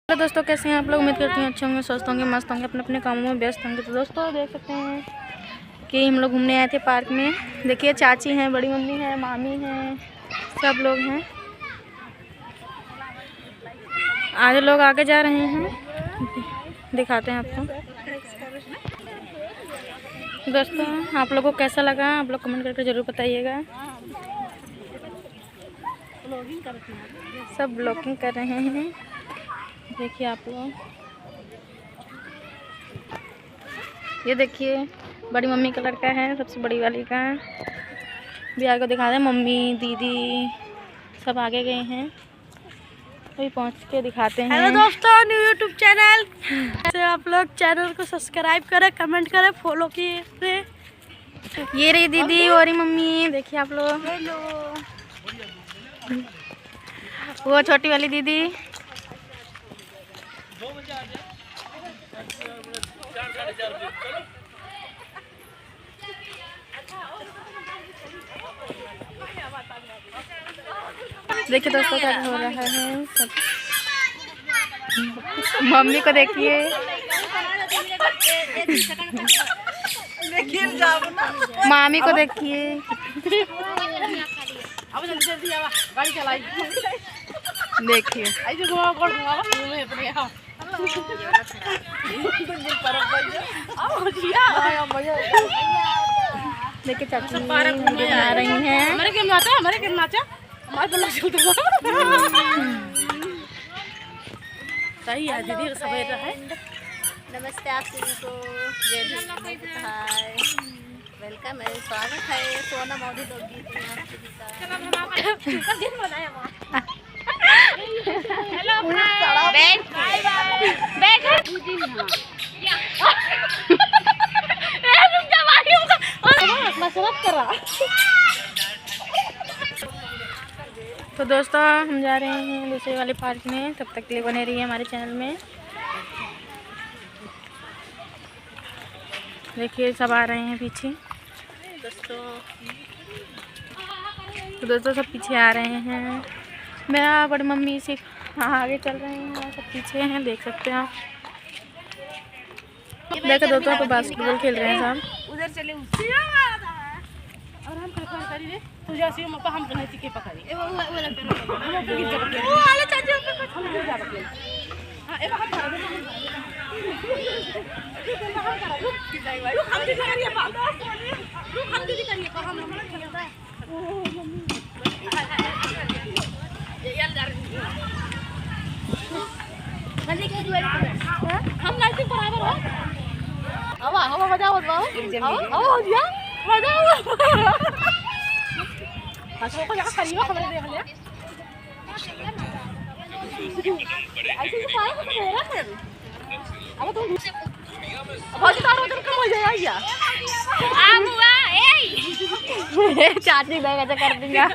Hello दोस्तों, कैसे हैं आप लोग। उम्मीद करती हैं अच्छे होंगे, स्वस्थ होंगे, मस्त होंगे, अपने अपने कामों में व्यस्त होंगे। तो दोस्तों देख सकते हैं कि हम लोग घूमने आए थे पार्क में। देखिए चाची हैं, बड़ी मम्मी है, मामी हैं, सब लोग हैं। आज लोग आगे जा रहे हैं, दिखाते हैं आपको। दोस्तों आप लोगों को कैसा लगा आप लोग कमेंट करके ज़रूर बताइएगा। सब ब्लॉगिंग कर रहे हैं, देखिए आप लोग। ये देखिए बड़ी मम्मी का लड़का है, सबसे बड़ी वाली का। भी आगे दिखा रहे हैं, मम्मी दीदी सब आगे गए हैं, अभी पहुँच के दिखाते हैं। हेलो दोस्तों, न्यू यूट्यूब चैनल से आप लोग चैनल को सब्सक्राइब करें, कमेंट करें, फॉलो कीजिए। ये रही दीदी और मम्मी, देखिए आप लोग। हेलो, वो छोटी वाली दीदी। देखिए दोस्तों क्या हो रहा है सब। मम्मी को देखिए, मामी को देखिए। देखिए देखिए चाची आ रही हैं। सही है दीदी, सफेद है। नमस्ते आप सभी को, जय भीम, हाय, वेलकम है, स्वागत है सोना मोदी दोगी तो दोस्तों हम जा रहे हैं दूसरे वाले पार्क में, तब तक के लिए बने रहिए हमारे चैनल में। देखिए सब आ रहे हैं पीछे तो दोस्तों सब पीछे आ रहे हैं। मेरा बड़ी मम्मी से आगे चल रहे हैं, सब पीछे हैं, देख सकते हैं आप। देखो दोस्तों तो बास्केटबॉल खेल रहे हैं सब। उधर चले और हम करिए तुझे ऐसे मौका हम नहीं के पकड़ी वो वाला वो वाला चाची हम गिर जा बके। हां ए बाहर करा दो, हम भी करिए बाबा, हम भी करिए को हम खेलता है। ओ मम्मी ये यार जा बंदी के दुआरे हम लाइटिंग बराबर हो। हवा बजाओ हवा दिया बजाओ। अच्छा को जगह करिए हमारे देख ले ऐसे तो पाए तो मेरा फिर अब तुम बहुत तार उधर कम हो जाएगा या आ हुआ ए चाची बैग ऐसा कर दूंगा।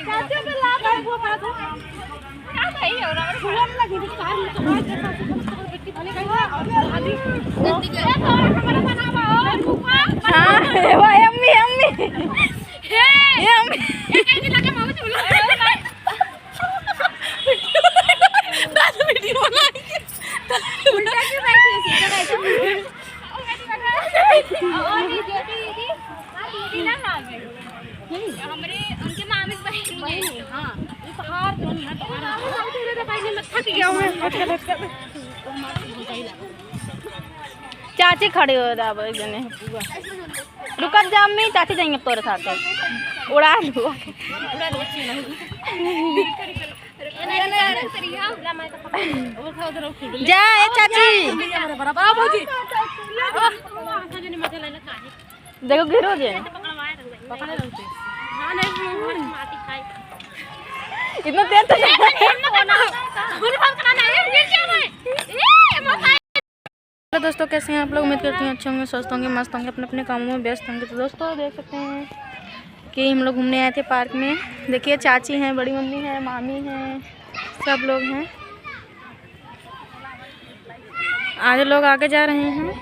चाची पे ला कर वो का दो क्या भाई है और फूल लगी थी कार में तो बिट्टी भले गई और आदि गंदी के हमारा बनावा हां भाई अम्मी अम्मी ये अम्मी ये कहीं लगे मामा चुल दादा वीडियो बनाई उल्टा क्यों बैठी है, सीधा बैठो और दीदी दीदी ना लागे हमरे उनके मामी बहन है। हां ये पहाड़ जो है पहाड़ तेरे भाई ने थक गया हूं। चाची खड़े हो दाब जने पूरा रुक जा अम्मी, चाची जाएंगे तोरे साथ उड़ा लू उड़ा दो नहीं जा ए चाची देखो गिरो जे इतना तेज तो हेलो दोस्तों, कैसे हैं आप लोग। उम्मीद करती हैं अच्छे होंगे, स्वस्थ होंगे, मस्त होंगे, अपने अपने कामों में व्यस्त होंगे। तो दोस्तों देख सकते हैं कि हम लोग घूमने आए थे पार्क में। देखिए चाची हैं, बड़ी मम्मी है, मामी हैं, सब लोग हैं। आज लोग आगे जा रहे हैं,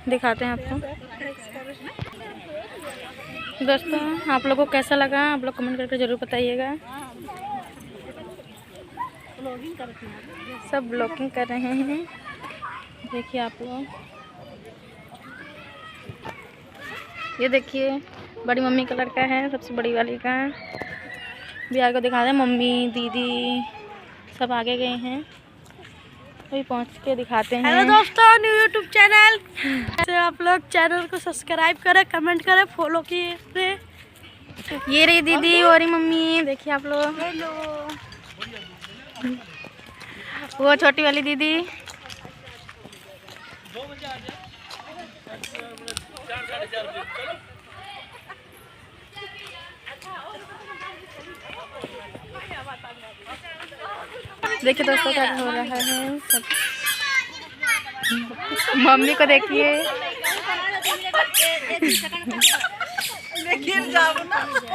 दिखाते हैं आपको। दोस्तों आप लोगों को कैसा लगा आप लोग कमेंट करके ज़रूर बताइएगा। सब ब्लॉगिंग कर रहे हैं। देखिए आप लोग, ये देखिए बड़ी मम्मी का लड़का है, सबसे बड़ी वाली का। बिहार को दिखा रहे हैं, मम्मी दीदी सब आगे गए हैं, अभी पहुँच के दिखाते हैं। हेलो दोस्तों, न्यू यूट्यूब चैनल से आप लोग चैनल को सब्सक्राइब करें, कमेंट करें, फॉलो कीजिए। ये रही दीदी और मम्मी, देखिए आप लोग। हेलो, वो छोटी वाली दीदी। देखिए दोस्तों क्या हो रहा है सब। मम्मी को देखिए,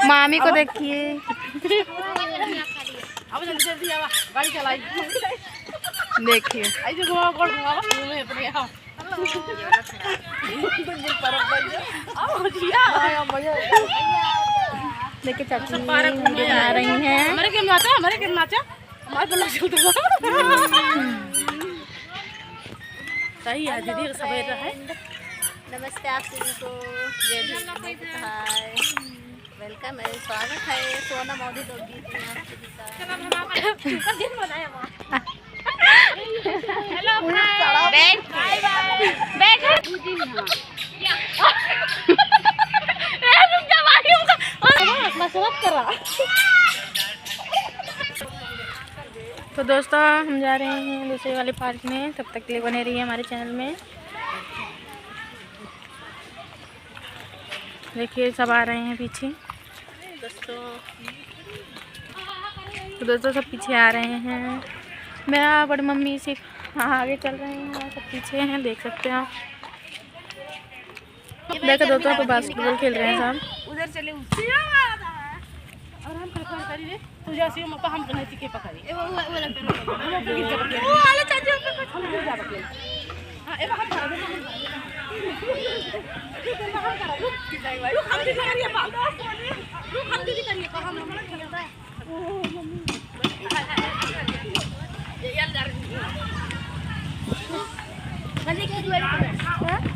मामी को देखिए। गाड़ी चलाई देखिए देखिए चाची आ रही हैं। हमारे के नाचा, हमारे के नाचा, हमारे को सही है दीदी, सवेर है। नमस्ते आप सभी को, जय भीम, हाय, वेलकम है, स्वागत है सोनम मौदी लोग गीत में आप सभी का। दिन बनाया हेलो बैठ बैठ मसरत कर रहा। तो दोस्तों हम जा रहे हैं दूसरे वाले पार्क में, तब तक के लिए बने रहिए हमारे चैनल में। देखिए सब आ रहे हैं पीछे। तो दोस्तों सब पीछे आ रहे हैं, मैं बड़ी मम्मी सिर्फ आगे चल रहे हैं, सब पीछे हैं, देख सकते हैं आप। देखो दोस्तों तो बास्केटबॉल खेल रहे हैं सब। उधर चले और हम पकड़ रे, तू जैसे हम नहीं के पकड़ी। वो वाला चाची हम गिर जा बके। हां ए हम करा दे, हम दीदी करिए हम दीदी करिए हम लोग खेलता है।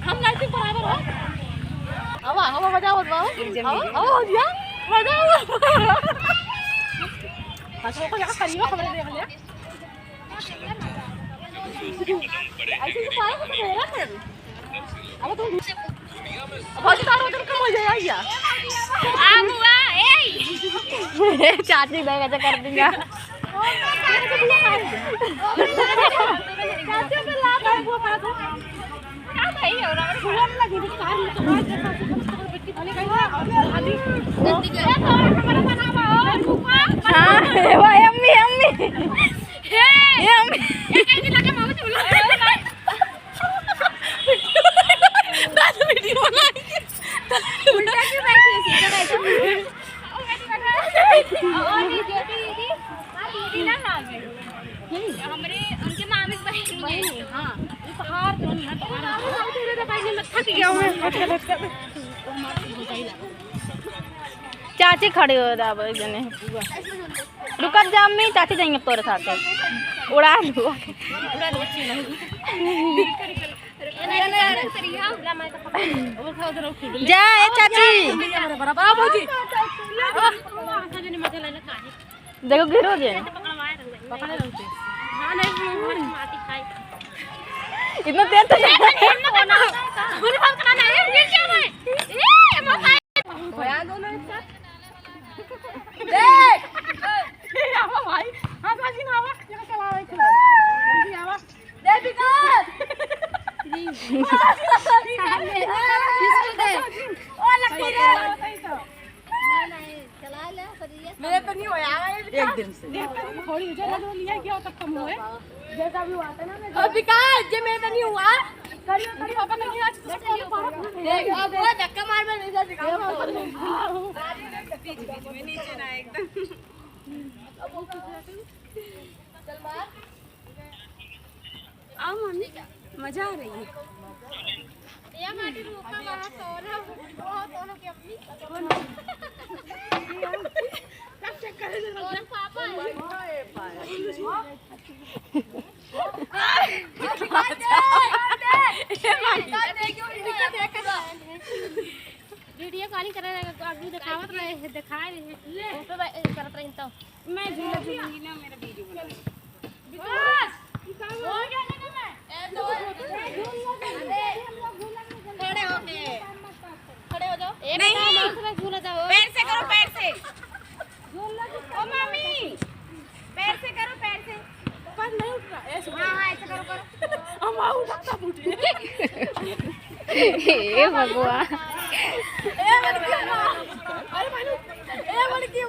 हम लाइटिंग बराबर हो। हवा बजाओ हवा दिया बजाओ। अच्छा को जगह करियो खबर दे भले ऐसे तो पाए तो मेरा फिर। अब तुम भौजी तारो उधर कम हो जाए या आ बुआ ए चाची बैग ऐसा कर दूंगा। चाची पे ला कर वो पास क्या भाई हो रहा है फूल लगी थी कार में, तो आज देखो बिट्टी भले गई है आधी गंदी कर हमारा बनावा बुआ। हां भाई अम्मी अम्मी ये अम्मी ये कैसे लगा मामा चुला दादी वीडियो बनाई उल्टा क्यों बैठी है, सीधा बैठो। और दीदी दीदी दीदी ना आ गई हमारे उनके मामी बहन है। हां हार तो ना तो तेरे तो भाई ने थक गया हूं। चाची खड़े हो रहा है जने पूरा। रुक जा अम्मी, चाची जाएंगे तोरे साथ। उड़ा दो जा ए चाची। बराबर भौजी देखो गिरो जे पकड़े रहते। हां नहीं माटी खाई इतना तेज तो पूरी बात कराना है ये क्या है ए मत होया दोनों एक साथ देख ए आवा भाई हां बाजी ना आवा ये चला रहा है जल्दी आवा दे विकास किसको दे ओ लकी रे नहीं चला ले करिए मेरे पे नहीं होया एक दिन से थोड़ी उजला जो लिया क्या तक कम हुए जैसा भी हुआ था ना मैं ओ विकास जे मेरे पे नहीं हुआ करियो करियो अपन नहीं आज देख अब वो धक्का मार में नहीं जा दिखाओ बीच बीच में नीचे ना एकदम चल मार आओ मम्मी मजा आ रही है ये माटी रुका बड़ा सोना बहुत सोना की अपनी वीडियो कॉलिंग करे आदमी दिखावत रहे दिखाए रहे फोटो करत रही तो मैं झूला झूलूंगी ना मेरा वीडियो बना विकास हो गया ना मैं खड़े हो जाओ नहीं झूला जाओ पैर से करो पैर से ओ मम्मी पैर से करो पैर से पर नहीं उठ रहा ऐसे हां ऐसे करो हम आऊ लगता उठ हे भगवान अरे मानू ए बड़ी की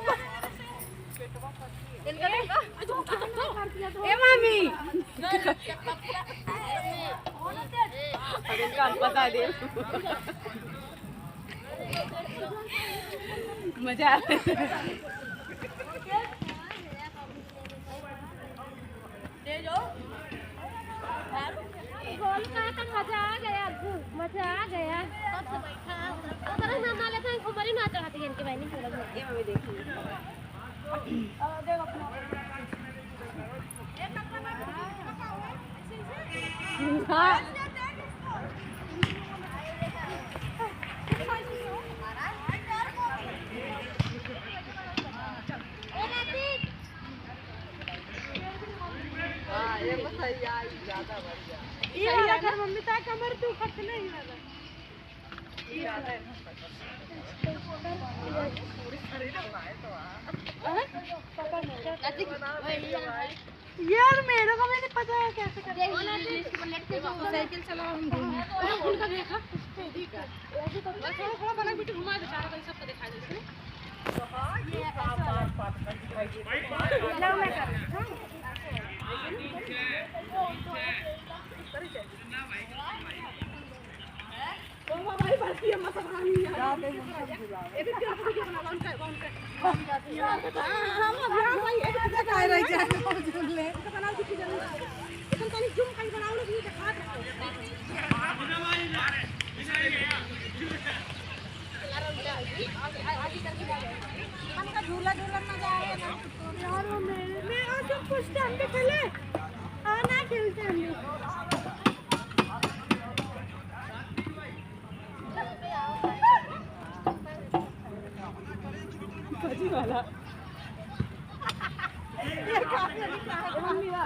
ए मामी अरे कान बता दे मजा आ दे जो गोल का तक मजा आ गया अब्बू मजा आ गया कब से बैठा उधर नाना लेते हैं उमरी ना चढ़ाती है इनके बहनी थोड़ा बहुत ये मैं देखी देख अपना हां ये बताइए यार ज्यादा बढ़िया ये अगर मम्मी ता कमर तू खत नहीं लगा ये ज्यादा है पूरी शरीर बनाए तो यार मेरे को नहीं पता है कैसे करना है साइकिल चलाओ हम घूमें उनका देखा ठीक है ऐसे तो थोड़ा बना बिट घुमा दे सारा भाई सबको दिखा दे इसमें तो हां ये पाट दिखाई दे ना मैं कर भाई भारतीय मसाला नहीं है ये भी क्या बना कौन का हम यहां भाई एक जगह रह जाए झूल ले तो बनाओ किसी जगह एकदम कहीं झूम कहीं बनाओ ना ये दिखा दे हमका झूला झूलन ना जाए ना यार मैं आज कुछ टाइम पे खेले हां ना खेलते हम काजी वाला ये काफी मम्मी दा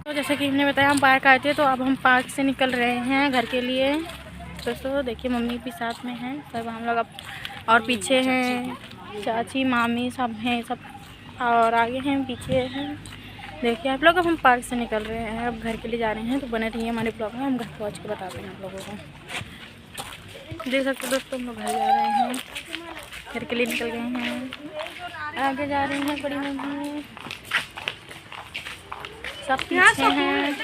तो जैसे कि हमने बताया हम पार्क आए थे तो अब हम पार्क से निकल रहे हैं घर के लिए। दोस्तों देखिए मम्मी भी साथ में हैं सब हम लोग अब और पीछे हैं चाची मामी सब हैं सब और आगे हैं पीछे हैं। देखिए आप लोग अब हम पार्क से निकल रहे हैं अब घर के लिए जा रहे हैं तो बने रहिए हमारे ब्लॉग में हम घर पहुँच के बताते हैं आप लोगों को। देख सकते हो दोस्तों हम लोग घर जा रहे हैं घर के लिए निकल गए हैं आगे जा रहे हैं बड़ी मम्मी सब पीछे हैं।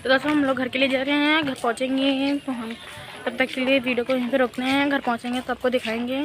तो दोस्तों हम लोग घर के लिए जा रहे हैं घर पहुंचेंगे तो हम तब तक के लिए वीडियो को यहीं पे रोकते हैं घर पहुंचेंगे तो आपको दिखाएंगे।